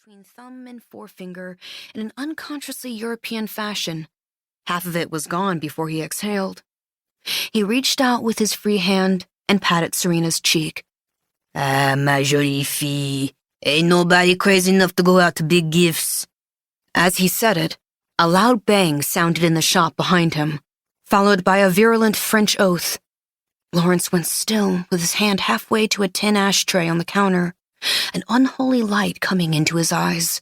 between thumb and forefinger in an unconsciously European fashion. Half of it was gone before he exhaled. He reached out with his free hand and patted Serena's cheek. "Ah, ma jolie fille, ain't nobody crazy enough to go out to big gifts." As he said it, a loud bang sounded in the shop behind him, followed by a virulent French oath. Lawrence went still, with his hand halfway to a tin ashtray on the counter, an unholy light coming into his eyes,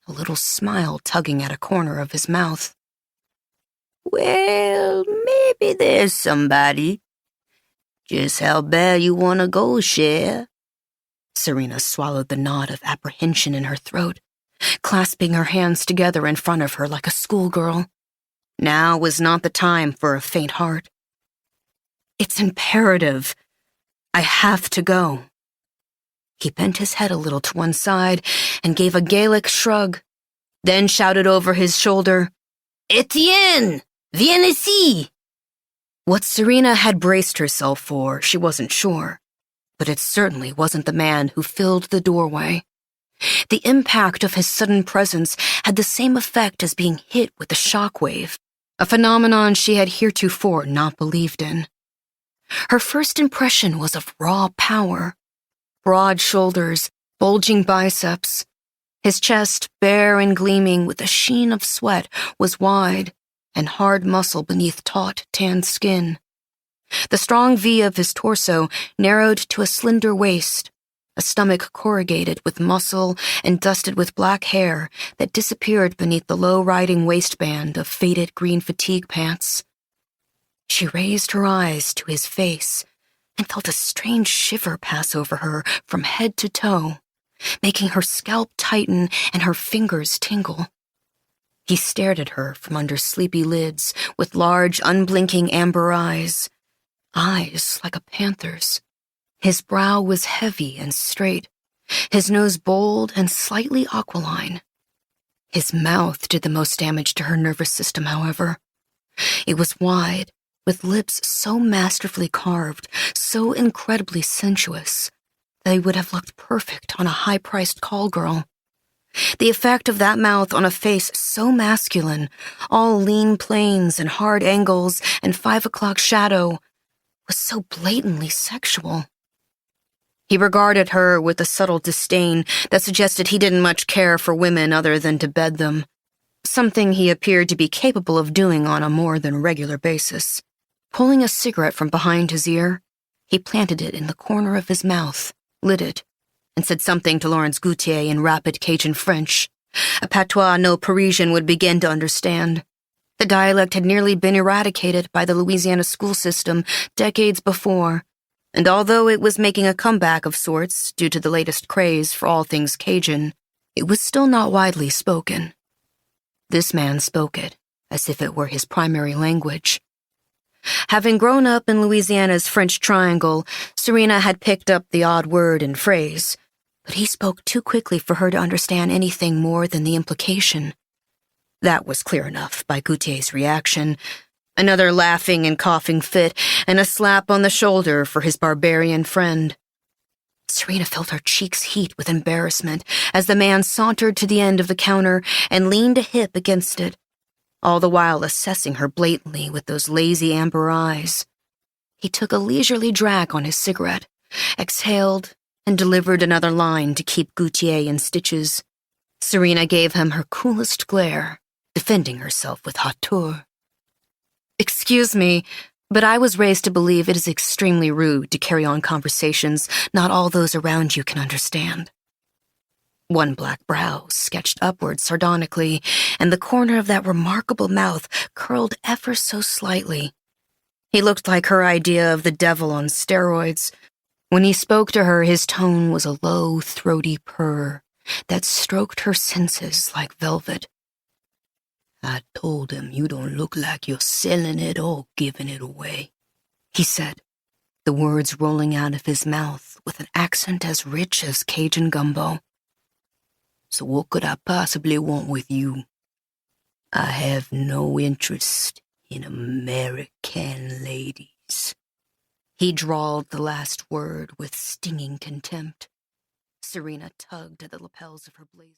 a little smile tugging at a corner of his mouth. "Well, maybe there's somebody. Just how bad you want to go, Cher?" Serena swallowed the knot of apprehension in her throat, clasping her hands together in front of her like a schoolgirl. Now was not the time for a faint heart. "It's imperative. I have to go." He bent his head a little to one side and gave a Gaelic shrug, then shouted over his shoulder, "Etienne, viens ici!" What Serena had braced herself for, she wasn't sure, but it certainly wasn't the man who filled the doorway. The impact of his sudden presence had the same effect as being hit with a shockwave, a phenomenon she had heretofore not believed in. Her first impression was of raw power. Broad shoulders, bulging biceps. His chest, bare and gleaming with a sheen of sweat, was wide, and hard muscle beneath taut, tanned skin. The strong V of his torso narrowed to a slender waist, a stomach corrugated with muscle and dusted with black hair that disappeared beneath the low-riding waistband of faded green fatigue pants. She raised her eyes to his face and felt a strange shiver pass over her from head to toe, making her scalp tighten and her fingers tingle. He stared at her from under sleepy lids with large, unblinking amber eyes like a panther's. His brow was heavy and straight, his nose bold and slightly aquiline. His mouth did the most damage to her nervous system, however. It was wide, with lips so masterfully carved, so incredibly sensuous, they would have looked perfect on a high-priced call girl. The effect of that mouth on a face so masculine, all lean planes and hard angles and 5 o'clock shadow, was so blatantly sexual. He regarded her with a subtle disdain that suggested he didn't much care for women other than to bed them, something he appeared to be capable of doing on a more than regular basis. Pulling a cigarette from behind his ear, he planted it in the corner of his mouth, lit it, and said something to Laurence Gautier in rapid Cajun French, a patois no Parisian would begin to understand. The dialect had nearly been eradicated by the Louisiana school system decades before, and although it was making a comeback of sorts due to the latest craze for all things Cajun, it was still not widely spoken. This man spoke it as if it were his primary language. Having grown up in Louisiana's French Triangle, Serena had picked up the odd word and phrase, but he spoke too quickly for her to understand anything more than the implication. That was clear enough by Gautier's reaction, another laughing and coughing fit, and a slap on the shoulder for his barbarian friend. Serena felt her cheeks heat with embarrassment as the man sauntered to the end of the counter and leaned a hip against it, all the while assessing her blatantly with those lazy amber eyes. He took a leisurely drag on his cigarette, exhaled, and delivered another line to keep Gautier in stitches. Serena gave him her coolest glare, defending herself with hauteur. "Excuse me, but I was raised to believe it is extremely rude to carry on conversations not all those around you can understand." One black brow sketched upward sardonically, and the corner of that remarkable mouth curled ever so slightly. He looked like her idea of the devil on steroids. When he spoke to her, his tone was a low, throaty purr that stroked her senses like velvet. "I told him you don't look like you're selling it or giving it away," he said, the words rolling out of his mouth with an accent as rich as Cajun gumbo. "So what could I possibly want with you? I have no interest in American ladies." He drawled the last word with stinging contempt. Serena tugged at the lapels of her blazer.